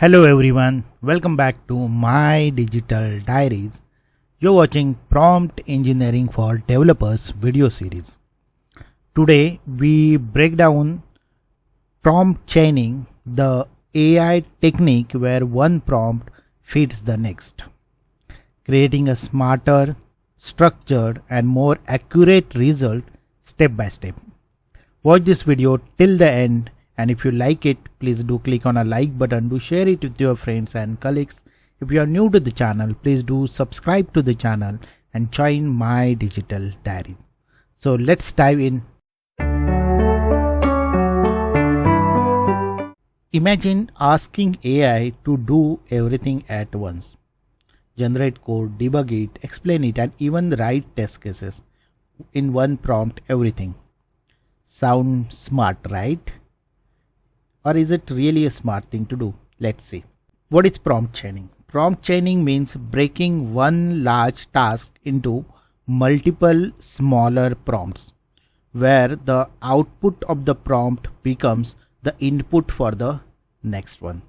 Hello everyone, welcome back to my digital diaries. You're watching Prompt Engineering for Developers video series. Today we break down prompt chaining, the AI technique where one prompt feeds the next, creating a smarter, structured and more accurate result step by step. Watch this video till the end. And if you like it, please do click on a like button, do share it with your friends and colleagues. If you are new to the channel, please do subscribe to the channel and join my digital diary. So let's dive in. Imagine asking AI to do everything at once. Generate code, debug it, explain it and even write test cases in one prompt, everything. Sound smart, right? Or is it really a smart thing to do? Let's see. What is prompt chaining? Prompt chaining means breaking one large task into multiple smaller prompts, where the output of the prompt becomes the input for the next one.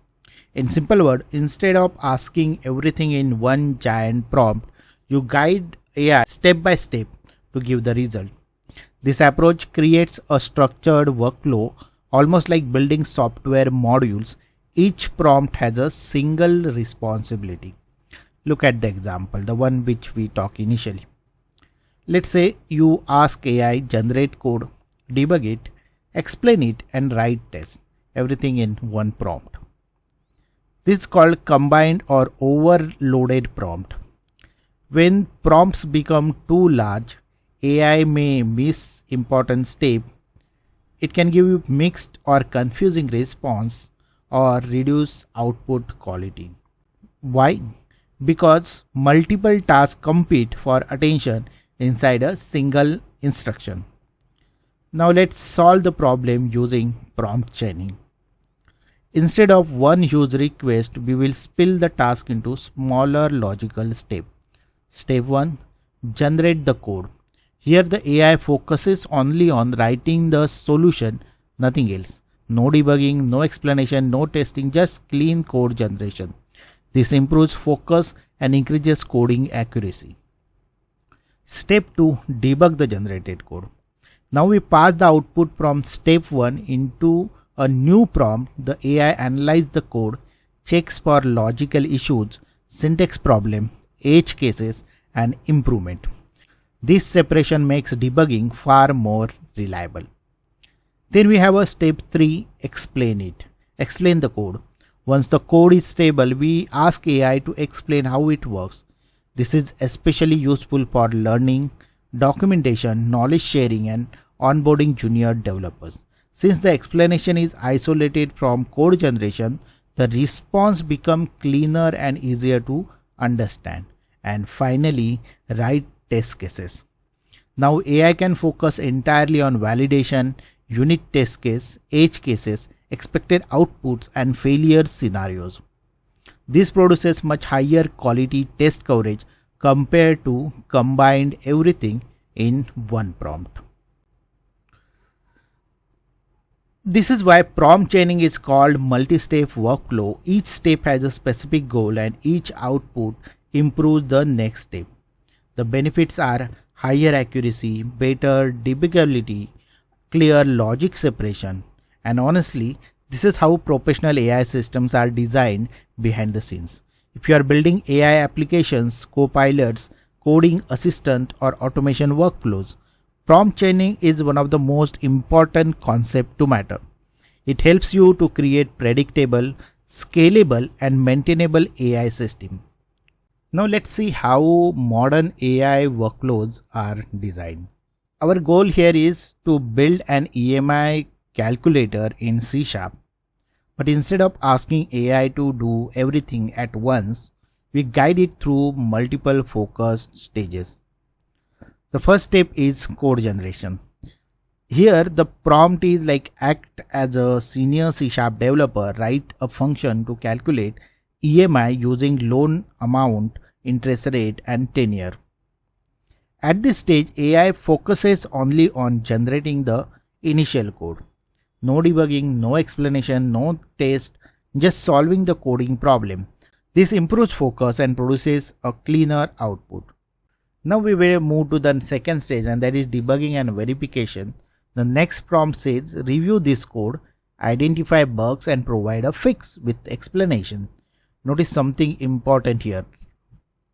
In simple words, instead of asking everything in one giant prompt, you guide AI step by step to give the result. This approach creates a structured workflow, almost like building software modules. Each prompt has a single responsibility. Look at the example, the one which we talked initially. Let's say you ask AI, generate code, debug it, explain it and write tests, everything in one prompt. This is called combined or overloaded prompt. When prompts become too large, AI may miss important steps. It can give you mixed or confusing response or reduce output quality. Why? Because multiple tasks compete for attention inside a single instruction. Now let's solve the problem using prompt chaining. Instead of one huge request, we will split the task into smaller logical steps. Step 1. Generate the code. Here the AI focuses only on writing the solution, nothing else. No debugging, no explanation, no testing, just clean code generation. This improves focus and increases coding accuracy. Step 2. Debug the generated code. Now we pass the output from step 1 into a new prompt. The AI analyzes the code, checks for logical issues, syntax problem, edge cases and improvement. This separation makes debugging far more reliable. Then we have a step 3, explain it. Explain the code. Once the code is stable, we ask AI to explain how it works. This is especially useful for learning, documentation, knowledge sharing and onboarding junior developers. Since the explanation is isolated from code generation, the response becomes cleaner and easier to understand. And finally, write test cases. Now AI can focus entirely on validation, unit test case, edge cases, expected outputs and failure scenarios. This produces much higher quality test coverage compared to combined everything in one prompt. This is why prompt chaining is called multi-step workflow. Each step has a specific goal and each output improves the next step. The benefits are higher accuracy, better debuggability, clear logic separation, and honestly, this is how professional AI systems are designed behind the scenes. If you are building AI applications, copilots, coding assistant or automation workflows, prompt chaining is one of the most important concepts to matter. It helps you to create predictable, scalable and maintainable AI system. Now let's see how modern AI workloads are designed. Our goal here is to build an EMI calculator in C#, but instead of asking AI to do everything at once, we guide it through multiple focused stages. The first step is code generation. Here the prompt is like act as a senior C# developer, write a function to calculate EMI using loan amount, interest rate and tenure. At this stage, AI focuses only on generating the initial code. No debugging, no explanation, no test, just solving the coding problem. This improves focus and produces a cleaner output. Now we will move to the second stage, and that is debugging and verification. The next prompt says review this code, identify bugs and provide a fix with explanation. Notice something important here.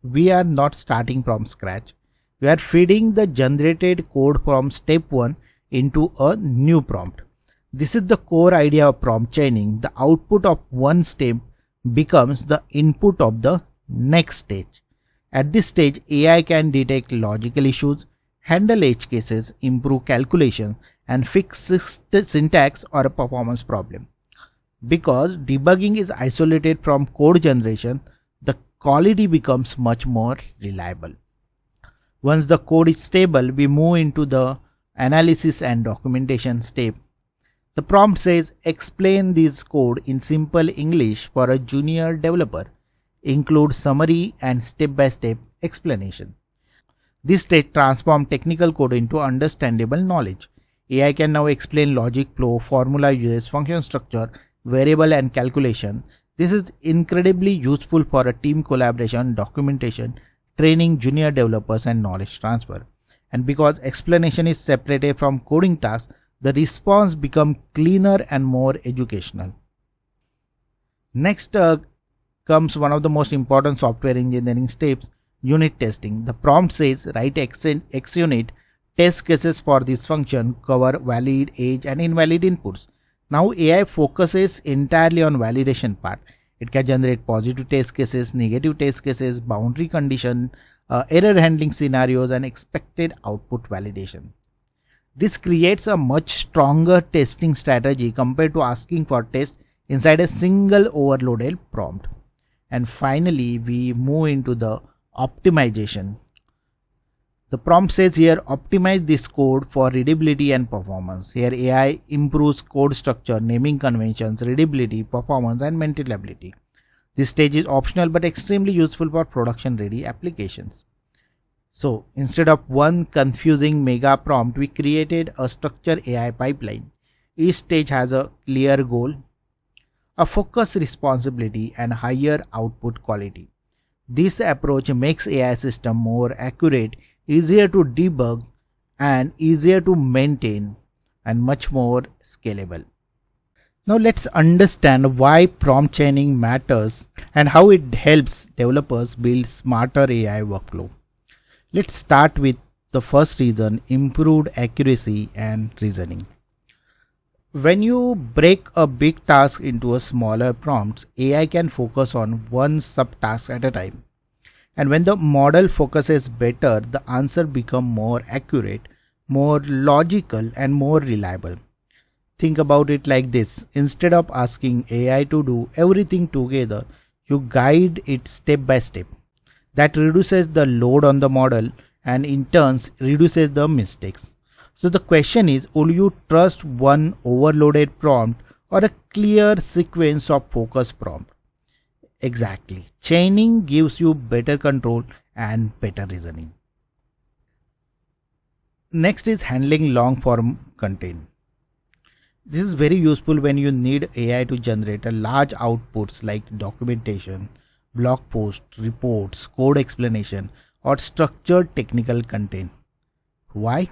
We are not starting from scratch. We are feeding the generated code from step 1 into a new prompt. This is the core idea of prompt chaining. The output of one step becomes the input of the next stage. At this stage, AI can detect logical issues, handle edge cases, improve calculation, and fix syntax or a performance problem. Because debugging is isolated from code generation, the quality becomes much more reliable. Once the code is stable, we move into the analysis and documentation step. The prompt says explain this code in simple English for a junior developer. Include summary and step-by-step explanation. This stage transforms technical code into understandable knowledge. AI can now explain logic flow, formula uses, function structure, variable and calculation. This is incredibly useful for a team collaboration, documentation, training junior developers and knowledge transfer. And because explanation is separated from coding tasks, the response becomes cleaner and more educational. Next comes one of the most important software engineering steps, unit testing. The prompt says write XUnit test cases for this function, cover valid, edge and invalid inputs. Now AI focuses entirely on validation part. It can generate positive test cases, negative test cases, boundary condition, error handling scenarios and expected output validation. This creates a much stronger testing strategy compared to asking for tests inside a single overloaded prompt. And finally, we move into the optimization. The prompt says here optimize this code for readability and performance. Here AI improves code structure, naming conventions, readability, performance and maintainability. This stage is optional but extremely useful for production ready applications. So instead of one confusing mega prompt, we created a structured AI pipeline. Each stage has a clear goal, a focused responsibility and higher output quality. This approach makes AI system more accurate, easier to debug and easier to maintain and much more scalable. Now let's understand why prompt chaining matters and how it helps developers build smarter AI workflow. Let's start with the first reason, improved accuracy and reasoning. When you break a big task into a smaller prompts, AI can focus on one subtask at a time. And when the model focuses better, the answer becomes more accurate, more logical and more reliable. Think about it like this. Instead of asking AI to do everything together, you guide it step by step. That reduces the load on the model and in turn reduces the mistakes. So the question is, will you trust one overloaded prompt or a clear sequence of focus prompt? Exactly. Chaining gives you better control and better reasoning. Next is handling long form content. This is very useful when you need AI to generate a large outputs like documentation, blog post, reports, code explanation or structured technical content. Why?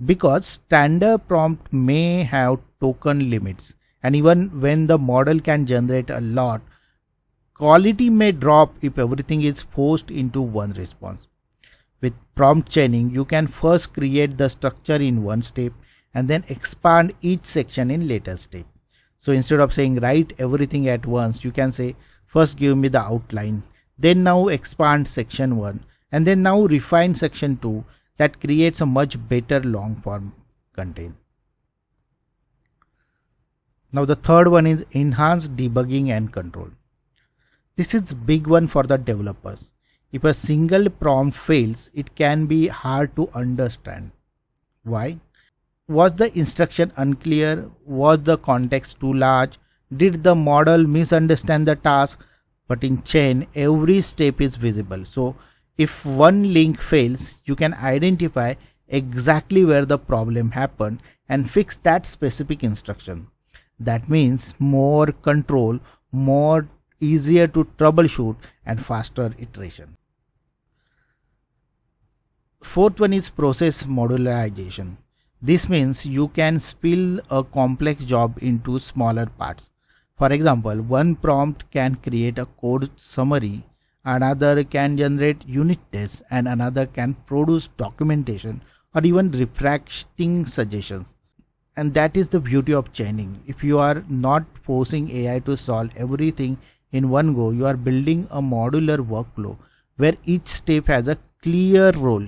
Because standard prompt may have token limits, and even when the model can generate a lot, quality may drop if everything is forced into one response. With prompt chaining, you can first create the structure in one step and then expand each section in later step. So instead of saying write everything at once, you can say first give me the outline, then now expand section 1 and then now refine section 2. That creates a much better long form content. Now the third one is enhanced debugging and control. This is big one for the developers. If a single prompt fails, it can be hard to understand. Why? Was the instruction unclear? Was the context too large? Did the model misunderstand the task? But in chain, every step is visible. So if one link fails, you can identify exactly where the problem happened and fix that specific instruction. That means more control more easier to troubleshoot, and faster iteration. Fourth one is process modularization. This means you can split a complex job into smaller parts. For example, one prompt can create a code summary, another can generate unit tests, and another can produce documentation or even refracting suggestions. And that is the beauty of chaining. If you are not forcing AI to solve everything in one go, you are building a modular workflow where each step has a clear role.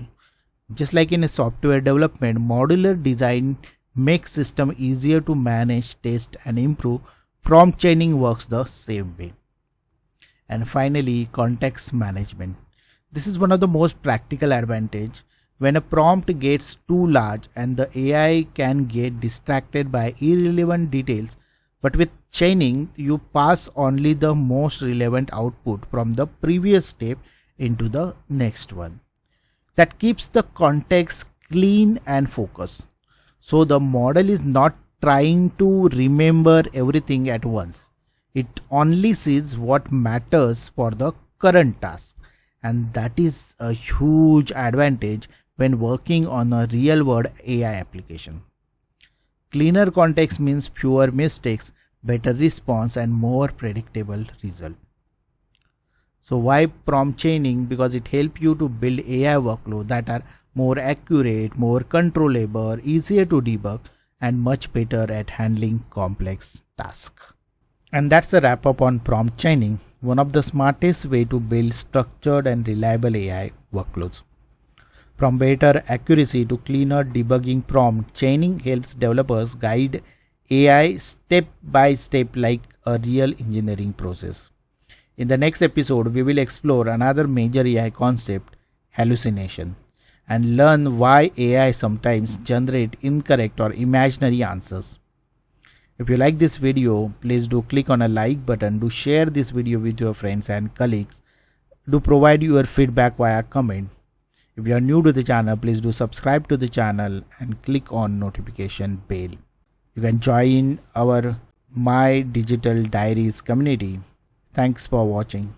Just like in a software development, modular design makes system easier to manage, test, and improve. Prompt chaining works the same way. And finally, context management. This is one of the most practical advantage. When a prompt gets too large and the AI can get distracted by irrelevant details, but with chaining, you pass only the most relevant output from the previous step into the next one. That keeps the context clean and focused. So the model is not trying to remember everything at once. It only sees what matters for the current task. And that is a huge advantage when working on a real-world AI application. Cleaner context means fewer mistakes, better response, and more predictable result. So why prompt chaining? Because it helps you to build AI workflows that are more accurate, more controllable, easier to debug, and much better at handling complex tasks. And that's the wrap up on prompt chaining, one of the smartest way to build structured and reliable AI workloads. From better accuracy to cleaner debugging, prompt chaining helps developers guide AI step by step like a real engineering process. In the next episode, we will explore another major AI concept, hallucination, and learn why AI sometimes generate incorrect or imaginary answers. If you like this video, please do click on a like button, do share this video with your friends and colleagues, do provide your feedback via comment. If you are new to the channel, please do subscribe to the channel and click on notification bell. You can join our My Digital Diaries community. Thanks for watching.